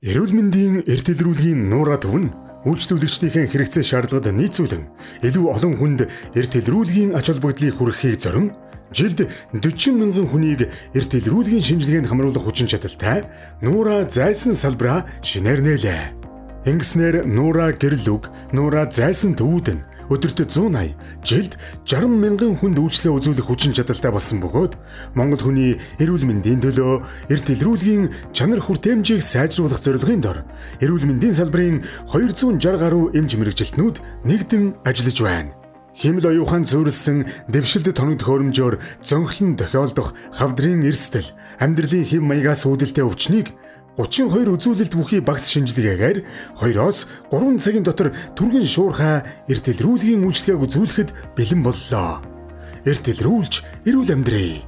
Эрүүл мэндийн эрт илрүүлгийн нуура төв нь үйлчлүүлэгчдийн хэрэгцээ шаардлагад нийцүүлэн илүү олон хүнд эрт илрүүлгийн ач холбогдлыг хүргэхийг зорин жилд 40 мянган хүнийг эрт илрүүлгийн шинжилгээнд хамруулах хүчин чадалтай нуура зайсан салбараа шинээр нээлээ. Ингэснээр нуура гэрэл үг, нуура зайсан төвүүд нь өдөрт 180, жилд 60 мянган хүнд үйлчлэгээ үзүүлэх хүчин чадалтай болсон бөгөөд Монгол хүний эрүүл мэндийн төлөө эрт илрүүлгийн чанар хүртээмжийг сайжруулах зорилгын дор эрүүл мэндийн салбарын 260 гаруй эмч мэргэжилтнүүд нэгдэн ажиллаж байна. Хэмэл оюухан зөвлөсөн дэвшилт тоног төхөөрөмжөөр зөнхлөн тохиолдох хавдрын эрсдэл, амьдралын хэв маягаас үүдэлтэй өвчнийг 32 үзүүлэлт бүхий багц шинжилгээгээр 2-оос 3 цагийн дотор түргэн шуурхай эрт илрүүлгийн үйлчлэгээг үзүүлэхэд бэлэн боллоо. Эрт илрүүлж эрүүл амьдрий.